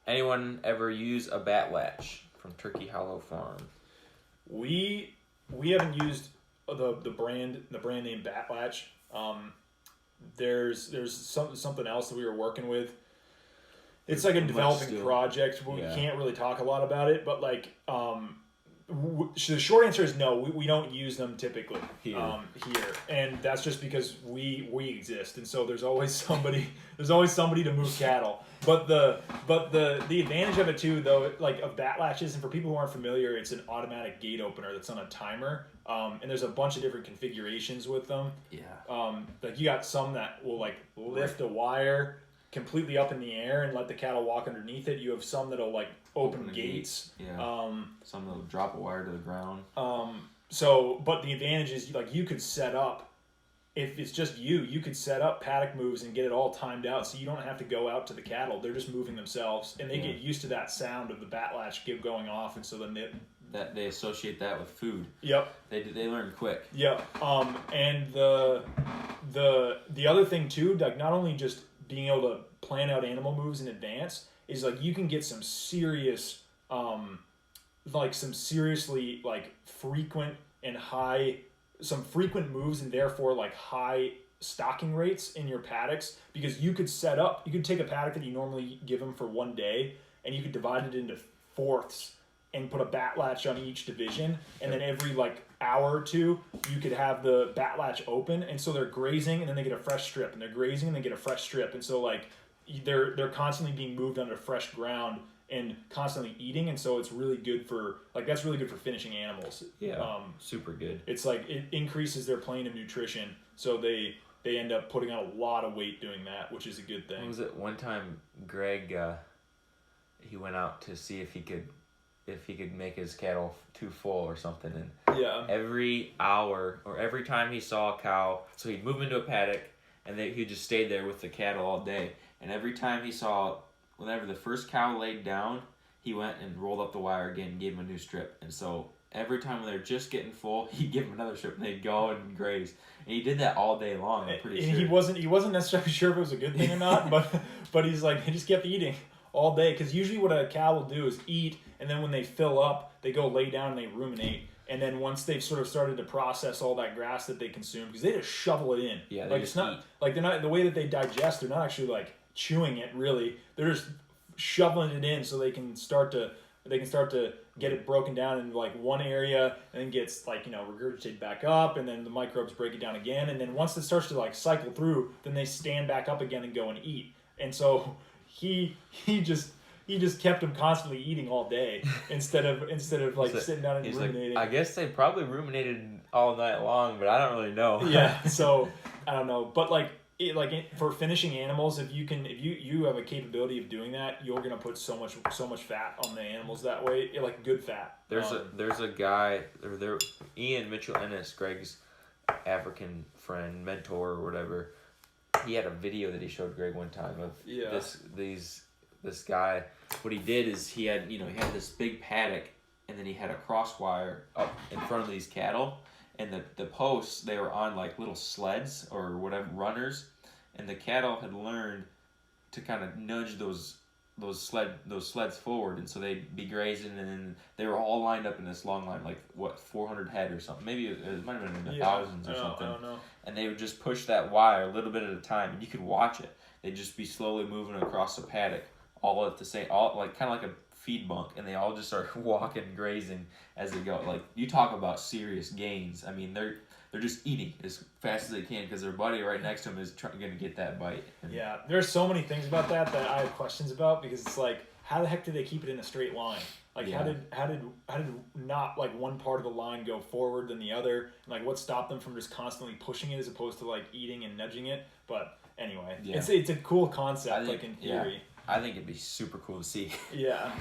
anyone ever use a BATT-LATCH from Turkey Hollow Farm? We haven't used the brand name BATT-LATCH. There's something else that we were working with. It's like a developing project. We can't really talk a lot about it, but like the short answer is no. We don't use them typically here, and that's just because we exist, and so there's always somebody to move cattle. But the advantage of it too, though, like of BATT-LATCHes, and for people who aren't familiar, it's an automatic gate opener that's on a timer, and there's a bunch of different configurations with them. Yeah. Like you got some that will like lift a wire completely up in the air and let the cattle walk underneath it. You have some that'll like open gates. Yeah. Some that'll drop a wire to the ground. But the advantage is like you could set up, if it's just you could set up paddock moves and get it all timed out, so you don't have to go out to the cattle. They're just moving themselves, and they get used to that sound of the BATT-LATCH going off, and so then they associate that with food. Yep. They learn quick. Yep. And the other thing too, like not only just being able to plan out animal moves in advance, is like you can get some serious seriously like frequent and high, some frequent moves, and therefore like high stocking rates in your paddocks, because you could take a paddock that you normally give them for one day, and you could divide it into fourths and put a BATT-LATCH on each division, and then every like hour or two you could have the BATT-LATCH open, and so they're grazing and then they get a fresh strip, and they're grazing and they get a fresh strip, and so like they're constantly being moved onto fresh ground and constantly eating, and so it's really good for that's really good for finishing animals. Yeah. Super good. It's like it increases their plane of nutrition, so they end up putting on a lot of weight doing that, which is a good thing. What was it? One time Greg he went out to see if he could make his cattle too full or something, and every hour or every time he saw a cow, so he'd move into a paddock and he just stayed there with the cattle all day, and every time he saw, whenever the first cow laid down, he went and rolled up the wire again and gave him a new strip, and so every time when they're just getting full, he'd give them another strip, and they'd go and graze, and he did that all day long. I'm pretty sure he wasn't necessarily sure if it was a good thing or not, but he's like, he just kept eating all day, because usually what a cow will do is eat, and then when they fill up, they go lay down and they ruminate, and then once they've sort of started to process all that grass that they consume, because they just shovel it in. Yeah, like it's not eat. Like they're not, the way that they digest, they're not actually like chewing it really. They're just shoveling it in so they can start to get it broken down in like one area, and then gets like, regurgitated back up, and then the microbes break it down again, and then once it starts to like cycle through, then they stand back up again and go and eat. And so he just kept them constantly eating all day instead of like sitting down and ruminating. Like, I guess they probably ruminated all night long, but I don't really know. Yeah, so I don't know, but for finishing animals, if you have a capability of doing that, you're gonna put so much fat on the animals that way, like good fat. There's a guy there, Ian Mitchell Ennis, Greg's African friend, mentor, or whatever. He had a video that he showed Greg one time of this guy. What he did is he had this big paddock, and then he had a cross wire up in front of these cattle, and the posts, they were on like little sleds or whatever, runners, and the cattle had learned to kind of nudge those sleds forward, and so they'd be grazing, and then they were all lined up in this long line, like 400 head or something. Maybe it might have been in the thousands or something. I don't know. And they would just push that wire a little bit at a time, and you could watch it. They'd just be slowly moving across the paddock, all at the same, kind of like a feed bunk, and they all just start walking, grazing as they go. Like, you talk about serious gains. I mean, they're just eating as fast as they can because their buddy right next to them is going to get that bite. Yeah, there's so many things about that I have questions about, because it's like, how the heck did they keep it in a straight line? Like, how did not like one part of the line go forward than the other? And like, what stopped them from just constantly pushing it as opposed to like eating and nudging it? But anyway, it's a cool concept, like in theory. I think it'd be super cool to see. Yeah.